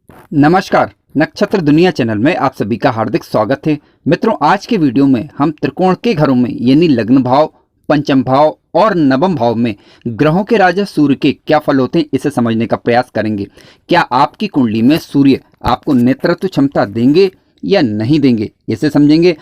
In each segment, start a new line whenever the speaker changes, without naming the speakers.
नमस्कार। नक्षत्र दुनिया चैनल में आप सभी का हार्दिक स्वागत है। मित्रों, आज के वीडियो में हम त्रिकोण के घरों में यानी लग्न भाव, पंचम भाव और नवम भाव में ग्रहों के राजा सूर्य के क्या फल होते हैं इसे समझने का प्रयास करेंगे। क्या आपकी कुंडली में सूर्य आपको नेतृत्व क्षमता देंगे या नहीं देंगे, इसे समझेंगे।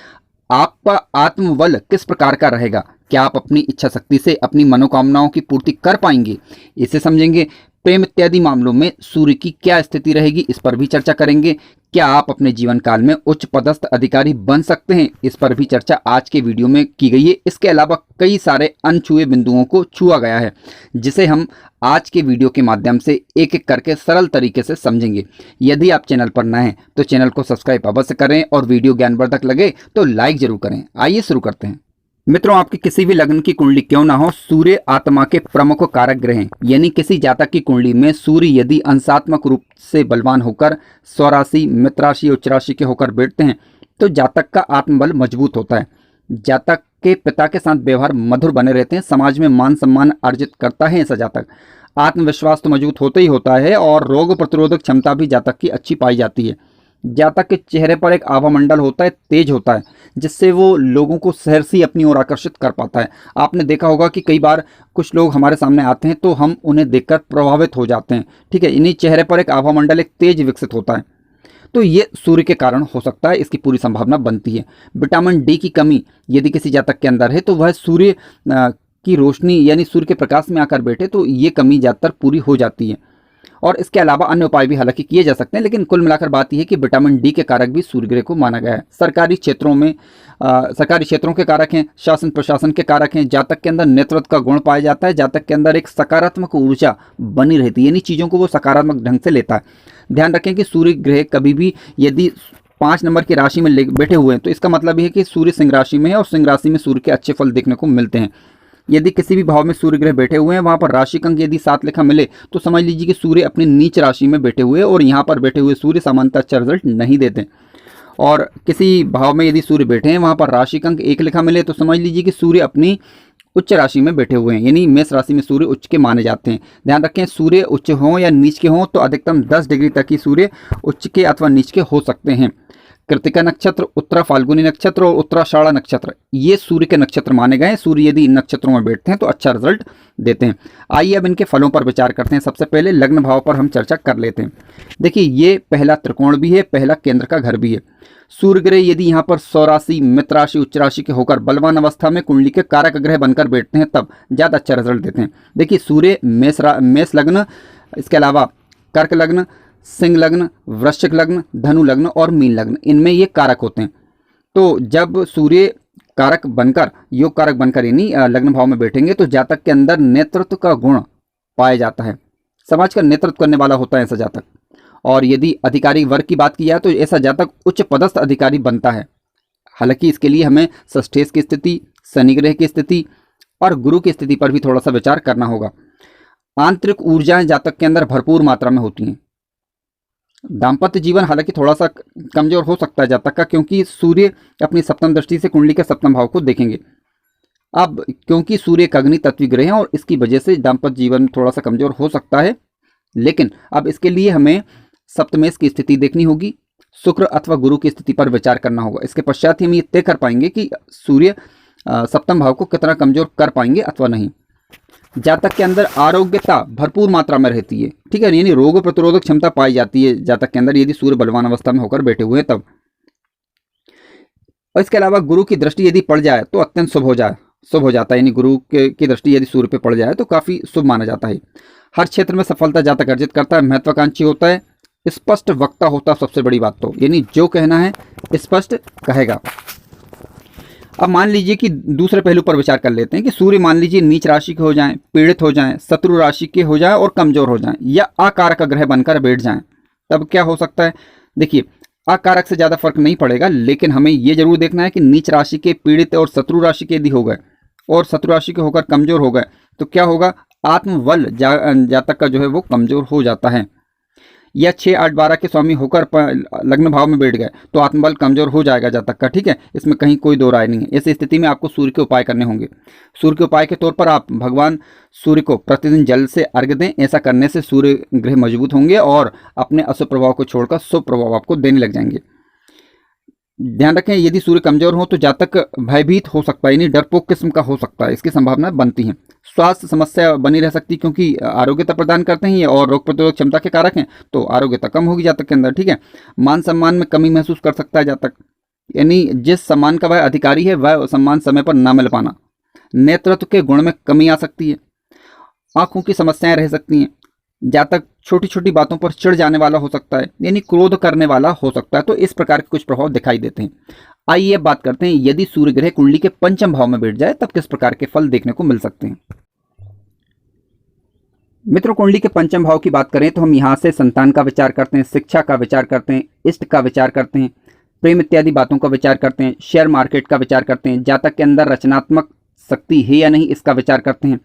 आपका आत्मबल किस प्रकार का रहेगा, क्या आप अपनी इच्छा शक्ति से अपनी मनोकामनाओं की पूर्ति कर पाएंगे, इसे समझेंगे। प्रेम इत्यादि मामलों में सूर्य की क्या स्थिति रहेगी, इस पर भी चर्चा करेंगे। क्या आप अपने जीवन काल में उच्च पदस्थ अधिकारी बन सकते हैं, इस पर भी चर्चा आज के वीडियो में की गई है। इसके अलावा कई सारे अनछुए बिंदुओं को छुआ गया है, जिसे हम आज के वीडियो के माध्यम से एक एक करके सरल तरीके से समझेंगे। यदि आप चैनल पर नए हैं तो चैनल को सब्सक्राइब अवश्य करें और वीडियो ज्ञानवर्धक लगे तो लाइक जरूर करें। आइए शुरू करते हैं। मित्रों, आपकी किसी भी लग्न की कुंडली क्यों ना हो, सूर्य आत्मा के प्रमुख कारक ग्रह हैं। यानी किसी जातक की कुंडली में सूर्य यदि अंशात्मक रूप से बलवान होकर स्वराशि, मित्र राशि, उच्च राशि के होकर बैठते हैं तो जातक का आत्मबल मजबूत होता है। जातक के पिता के साथ व्यवहार मधुर बने रहते हैं, समाज में मान सम्मान अर्जित करता है ऐसा जातक। आत्मविश्वास तो मजबूत होता ही होता है और रोग प्रतिरोधक क्षमता भी जातक की अच्छी पाई जाती है। जातक के चेहरे पर एक आभा मंडल होता है, तेज होता है, जिससे वो लोगों को सहर्षी अपनी ओर आकर्षित कर पाता है। आपने देखा होगा कि कई बार कुछ लोग हमारे सामने आते हैं तो हम उन्हें देखकर प्रभावित हो जाते हैं। ठीक है, इन्हीं चेहरे पर एक आभा मंडल, एक तेज विकसित होता है, तो ये सूर्य के कारण हो सकता है, इसकी पूरी संभावना बनती है। विटामिन डी की कमी यदि किसी जातक के अंदर है तो वह सूर्य की रोशनी यानी सूर्य के प्रकाश में आकर बैठे तो ये कमी ज़्यादातर पूरी हो जाती है। और इसके अलावा अन्य उपाय भी हालांकि किए जा सकते हैं, लेकिन कुल मिलाकर बात यह है कि विटामिन डी के कारक भी सूर्य ग्रह को माना गया है। सरकारी क्षेत्रों के कारक हैं, शासन प्रशासन के कारक हैं। जातक के अंदर नेतृत्व का गुण पाया जाता है, जातक के अंदर एक सकारात्मक ऊर्जा बनी रहती है, यानी चीज़ों को वो सकारात्मक ढंग से लेता है। ध्यान रखें कि सूर्य ग्रह कभी भी यदि 5 नंबर की राशि में बैठे हुए हैं तो इसका मतलब यह है कि सूर्य सिंह राशि में है और सिंह राशि में सूर्य के अच्छे फल देखने को मिलते हैं। यदि किसी भी भाव में सूर्य ग्रह बैठे हुए हैं, वहां पर राशि अंक यदि 7 लिखा मिले तो समझ लीजिए कि सूर्य अपनी नीच राशि में बैठे हुए हैं और यहाँ पर बैठे हुए सूर्य सामान्यतः अच्छा रिजल्ट नहीं देते। और किसी भाव में यदि सूर्य बैठे हैं, वहां पर राशि अंक 1 लिखा मिले तो समझ लीजिए कि सूर्य अपनी उच्च राशि में बैठे हुए हैं, यानी मेष राशि में सूर्य उच्च के माने जाते हैं। ध्यान रखें, सूर्य उच्च हों या नीच के हों तो अधिकतम 10 डिग्री तक ही सूर्य उच्च के अथवा नीच के हो सकते हैं। कृतिका नक्षत्र, उत्तरा फाल्गुनी नक्षत्र और उत्तराषाढ़ा नक्षत्र ये सूर्य के नक्षत्र माने गए हैं। सूर्य यदि इन नक्षत्रों में बैठते हैं तो अच्छा रिजल्ट देते हैं। आइए अब इनके फलों पर विचार करते हैं। सबसे पहले लग्न भाव पर हम चर्चा कर लेते हैं। देखिए, ये पहला त्रिकोण भी है, पहला केंद्र का घर भी है। सूर्य ग्रह यदि यहाँ पर स्वराशि, मित्र राशि, उच्च राशि के होकर बलवान अवस्था में कुंडली के कारक ग्रह बनकर बैठते हैं तब ज़्यादा अच्छा रिजल्ट देते हैं। देखिए, सूर्य मेष लग्न, इसके अलावा कर्क लग्न, सिंह लग्न, वृश्चिक लग्न, धनु लग्न और मीन लग्न, इनमें ये कारक होते हैं। तो जब सूर्य कारक बनकर, योग कारक बनकर यानी लग्न भाव में बैठेंगे तो जातक के अंदर नेतृत्व का गुण पाया जाता है। समाज का नेतृत्व करने वाला होता है ऐसा जातक। और यदि अधिकारी वर्ग की बात की जाए तो ऐसा जातक उच्च पदस्थ अधिकारी बनता है। हालांकि इसके लिए हमें षष्ठेश की स्थिति, शनि ग्रह की स्थिति और गुरु की स्थिति पर भी थोड़ा सा विचार करना होगा। आंतरिक ऊर्जाएं जातक के अंदर भरपूर मात्रा में होती हैं। दाम्पत्य जीवन हालांकि थोड़ा सा कमजोर हो सकता है जातक का, क्योंकि सूर्य अपनी सप्तम दृष्टि से कुंडली के सप्तम भाव को देखेंगे। अब क्योंकि सूर्य एक अग्नि तत्वी ग्रह है और इसकी वजह से दाम्पत्य जीवन थोड़ा सा कमजोर हो सकता है, लेकिन अब इसके लिए हमें सप्तमेश की स्थिति देखनी होगी, शुक्र अथवा गुरु की स्थिति पर विचार करना होगा। इसके पश्चात ही हम ये तय कर पाएंगे कि सूर्य सप्तम भाव को कितना कमजोर कर पाएंगे अथवा नहीं। जातक के अंदर आरोग्यता भरपूर मात्रा में रहती है, ठीक है, यानी रोग प्रतिरोधक क्षमता पाई जाती है जातक के अंदर यदि सूर्य बलवान अवस्था में होकर बैठे हुए हैं तब। और इसके अलावा गुरु की दृष्टि यदि पड़ जाए तो अत्यंत शुभ हो जाता है, यानी गुरु की दृष्टि यदि सूर्य पे पड़ जाए तो काफी शुभ माना जाता है। हर क्षेत्र में सफलता जातक अर्जित करता है, महत्वाकांक्षी होता है, स्पष्ट वक्ता होता है। सबसे बड़ी बात तो यानी जो कहना है स्पष्ट कहेगा। अब मान लीजिए कि दूसरे पहलू पर विचार कर लेते हैं कि सूर्य मान लीजिए नीच राशि के हो जाएं, पीड़ित हो जाएं, शत्रु राशि के हो जाएं और कमजोर हो जाएं या अकारक ग्रह बनकर बैठ जाएं, तब क्या हो सकता है। देखिए, अकारक से ज़्यादा फर्क नहीं पड़ेगा, लेकिन हमें ये जरूर देखना है कि नीच राशि के पीड़ित और शत्रु राशि के यदि हो गए और शत्रु राशि के होकर कमजोर हो गए तो क्या होगा, आत्मबल जातक का जो है वो कमजोर हो जाता है। या 6, 8, 12 के स्वामी होकर लग्न भाव में बैठ गए तो आत्मबल कमजोर हो जाएगा जातक का, ठीक है, इसमें कहीं कोई दो राय नहीं है। ऐसी स्थिति में आपको सूर्य के उपाय करने होंगे। सूर्य के उपाय के तौर पर आप भगवान सूर्य को प्रतिदिन जल से अर्घ्य दें। ऐसा करने से सूर्य ग्रह मजबूत होंगे और अपने अशुभ प्रभाव को छोड़कर शुभ प्रभाव आपको देने लग जाएंगे। ध्यान रखें, यदि सूर्य कमजोर हो तो जातक भयभीत हो सकता है, यानी डरपोक किस्म का हो सकता है, इसकी संभावना बनती है। स्वास्थ्य समस्या बनी रह सकती है क्योंकि आरोग्यता प्रदान करते हैं ये और रोग प्रतिरोधक क्षमता के कारक हैं, तो आरोग्यता कम होगी जातक के अंदर, ठीक है। मान सम्मान में कमी महसूस कर सकता है जातक, यानी जिस सम्मान का वह अधिकारी है वह सम्मान समय पर न मिल पाना। नेतृत्व के गुण में कमी आ सकती है। आंखों की समस्याएं रह सकती हैं। जातक छोटी छोटी बातों पर चिढ़ जाने वाला हो सकता है, यानी क्रोध करने वाला हो सकता है। तो इस प्रकार के कुछ प्रभाव दिखाई देते हैं। आइए अब बात करते हैं, यदि सूर्य ग्रह कुंडली के पंचम भाव में बैठ जाए तब किस प्रकार के फल देखने को मिल सकते हैं। मित्रों, कुंडली के पंचम भाव की बात करें तो हम यहाँ से संतान का विचार करते हैं, शिक्षा का विचार करते हैं, इष्ट का विचार करते हैं, प्रेम इत्यादि बातों का विचार करते हैं, शेयर मार्केट का विचार करते हैं, जातक के अंदर रचनात्मक शक्ति है या नहीं इसका विचार करते हैं।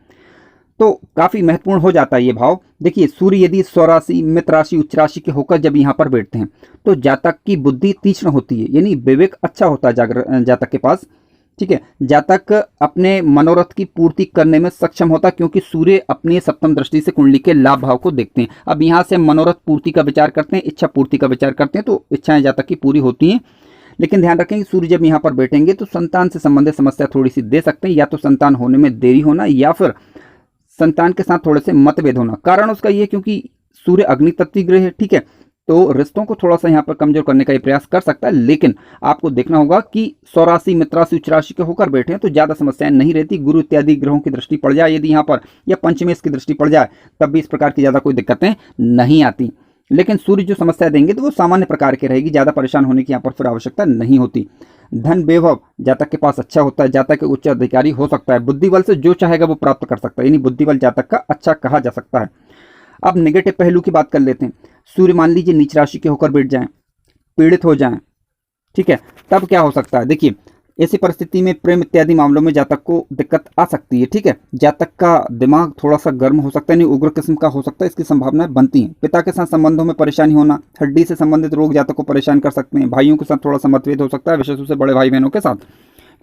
तो काफी महत्वपूर्ण हो जाता है ये भाव। देखिए, सूर्य यदि स्वराशि, मित्र राशि, उच्च राशि के होकर जब यहाँ पर बैठते हैं तो जातक की बुद्धि तीक्ष्ण होती है, यानी विवेक अच्छा होता है जातक के पास, ठीक है। जातक अपने मनोरथ की पूर्ति करने में सक्षम होता है क्योंकि सूर्य अपनी सप्तम दृष्टि से कुंडली के लाभ भाव को देखते हैं। अब यहाँ से मनोरथ पूर्ति का विचार करते हैं, इच्छा पूर्ति का विचार करते हैं, तो इच्छाएं जातक की पूरी होती हैं। लेकिन ध्यान रखें कि सूर्य जब यहाँ पर बैठेंगे तो संतान से संबंधित समस्या थोड़ी सी दे सकते हैं, या तो संतान होने में देरी होना या फिर संतान के साथ थोड़े से मतभेद होना। कारण उसका ये क्योंकि सूर्य अग्नि तत्व ग्रह है, ठीक है, तो रिश्तों को थोड़ा सा यहाँ पर कमजोर करने का ये प्रयास कर सकता है। लेकिन आपको देखना होगा कि स्वराशि, मित्र राशि, उच्च राशि के होकर बैठे हैं तो ज्यादा समस्याएं नहीं रहती। गुरु इत्यादि ग्रहों की दृष्टि पड़ जाए यदि यहाँ पर, या पंचमेश की दृष्टि पड़ जाए, तब भी इस प्रकार की ज्यादा कोई दिक्कतें नहीं आती। लेकिन सूर्य जो समस्या देंगे तो वो सामान्य प्रकार की रहेगी, ज्यादा परेशान होने की यहाँ पर फिर आवश्यकता नहीं होती। धन वैभव जातक के पास अच्छा होता है, जातक के उच्च अधिकारी हो सकता है, बुद्धि बल से जो चाहेगा वो प्राप्त कर सकता है, यानी बुद्धि बल जातक का अच्छा कहा जा सकता है। अब नेगेटिव पहलू की बात कर लेते हैं। सूर्य मान लीजिए नीच राशि के होकर बैठ जाएं, पीड़ित हो जाएं, ठीक है, तब क्या हो सकता है। देखिए, ऐसी परिस्थिति में प्रेम इत्यादि मामलों में जातक को दिक्कत आ सकती है, ठीक है। जातक का दिमाग थोड़ा सा गर्म हो सकता है, नहीं उग्र किस्म का हो सकता है, इसकी संभावनाएं बनती हैं। पिता के साथ संबंधों में परेशानी होना, हड्डी से संबंधित रोग जातक को परेशान कर सकते हैं। भाइयों के साथ थोड़ा सा मतभेद हो सकता है, विशेष रूप से बड़े भाई बहनों के साथ,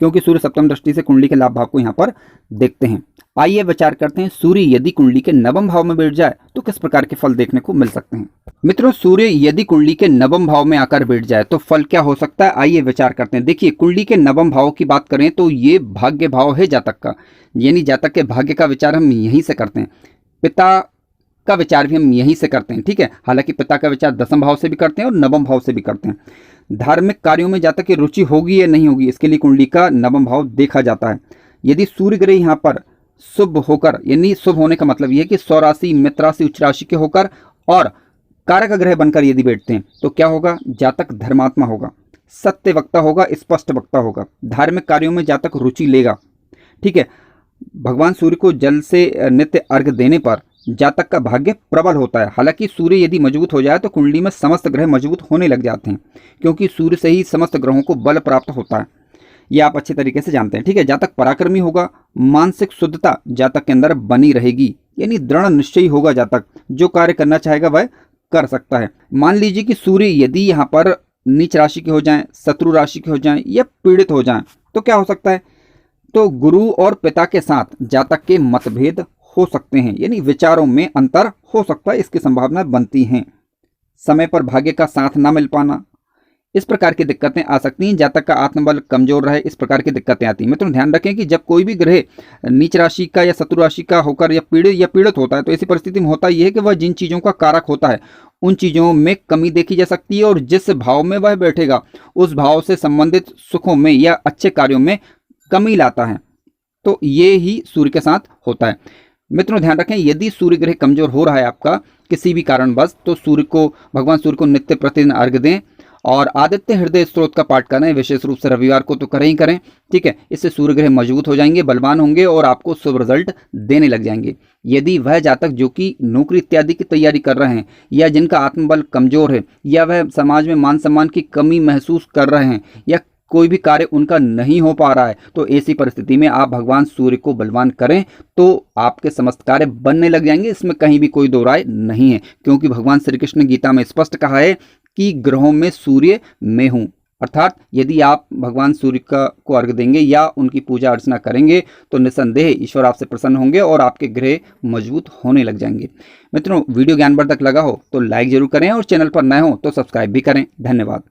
क्योंकि सूर्य सप्तम दृष्टि से कुंडली के लाभ भाव को यहाँ पर देखते हैं। आइए विचार करते हैं, सूर्य यदि कुंडली के नवम भाव में बैठ जाए तो किस प्रकार के फल देखने को मिल सकते हैं। मित्रों, सूर्य यदि कुंडली के नवम भाव में आकर बैठ जाए तो फल क्या हो सकता है, आइए विचार करते हैं। देखिए, कुंडली के नवम भाव की बात करें तो ये भाग्य भाव है जातक का, यानी जातक के भाग्य का विचार हम यहीं से करते हैं, पिता का विचार भी हम यहीं से करते हैं, ठीक है। हालांकि पिता का विचार दसम भाव से भी करते हैं और नवम भाव से भी करते हैं। धार्मिक कार्यों में जातक की रुचि होगी या नहीं होगी, इसके लिए कुंडली का नवम भाव देखा जाता है। यदि सूर्य ग्रह यहाँ पर शुभ होकर, यानी शुभ होने का मतलब यह है कि स्वराशि, मित्र राशि, उच्च राशि के होकर और कारक ग्रह बनकर यदि बैठते हैं तो क्या होगा, जातक धर्मात्मा होगा, सत्य वक्ता होगा, स्पष्ट वक्ता होगा, धार्मिक कार्यों में जातक रुचि लेगा, ठीक है। भगवान सूर्य को जल से नित्य अर्घ्य देने पर जातक का भाग्य प्रबल होता है। हालांकि सूर्य यदि मजबूत हो जाए तो कुंडली में समस्त ग्रह मजबूत होने लग जाते हैं, क्योंकि सूर्य से ही समस्त ग्रहों को बल प्राप्त होता है, ये आप अच्छे तरीके से जानते हैं, ठीक है। जातक पराक्रमी होगा, मानसिक शुद्धता जातक के अंदर बनी रहेगी, यानी दृढ़ निश्चयी होगा जातक, जो कार्य करना चाहेगा वह कर सकता है। मान लीजिए कि सूर्य यदि यहाँ पर नीच राशि के हो जाएं, शत्रु राशि के हो जाएं या पीड़ित हो जाएं तो क्या हो सकता है, तो गुरु और पिता के साथ जातक के मतभेद हो सकते हैं, यानी विचारों में अंतर हो सकता है, इसकी संभावना बनती हैं। समय पर भाग्य का साथ ना मिल पाना, इस प्रकार की दिक्कतें आ सकती हैं। जातक का आत्मबल कमजोर रहे, इस प्रकार की दिक्कतें आती हैं। मित्रों, ध्यान रखें कि जब कोई भी ग्रह नीच राशि का या शत्रु राशि का होकर या पीड़ित होता है तो ऐसी परिस्थिति में होता यह है कि वह जिन चीज़ों का कारक होता है उन चीज़ों में कमी देखी जा सकती है, और जिस भाव में वह बैठेगा उस भाव से संबंधित सुखों में या अच्छे कार्यों में कमी लाता है। तो ये ही सूर्य के साथ होता है। मित्रों, ध्यान रखें, यदि सूर्य ग्रह कमजोर हो रहा है आपका किसी भी कारणवश तो भगवान सूर्य को नित्य प्रतिदिन अर्घ्य दें और आदित्य हृदय स्त्रोत का पाठ करें, विशेष रूप से रविवार को तो करें ही करें, ठीक है। इससे सूर्य ग्रह मजबूत हो जाएंगे, बलवान होंगे और आपको शुभ रिजल्ट देने लग जाएंगे। यदि वह जातक जो कि नौकरी इत्यादि की तैयारी कर रहे हैं या जिनका आत्मबल कमजोर है या वह समाज में मान सम्मान की कमी महसूस कर रहे हैं या कोई भी कार्य उनका नहीं हो पा रहा है, तो ऐसी परिस्थिति में आप भगवान सूर्य को बलवान करें तो आपके समस्त कार्य बनने लग जाएंगे। इसमें कहीं भी कोई दो राय नहीं है, क्योंकि भगवान श्री कृष्ण ने गीता में स्पष्ट कहा है कि ग्रहों में सूर्य मैं हूँ। अर्थात यदि आप भगवान सूर्य को अर्घ देंगे या उनकी पूजा अर्चना करेंगे तो निसंदेह ईश्वर आपसे प्रसन्न होंगे और आपके ग्रह मजबूत होने लग जाएंगे। मित्रों, वीडियो ज्ञानवर्धक लगा हो तो लाइक जरूर करें और चैनल पर नए हो तो सब्सक्राइब भी करें। धन्यवाद।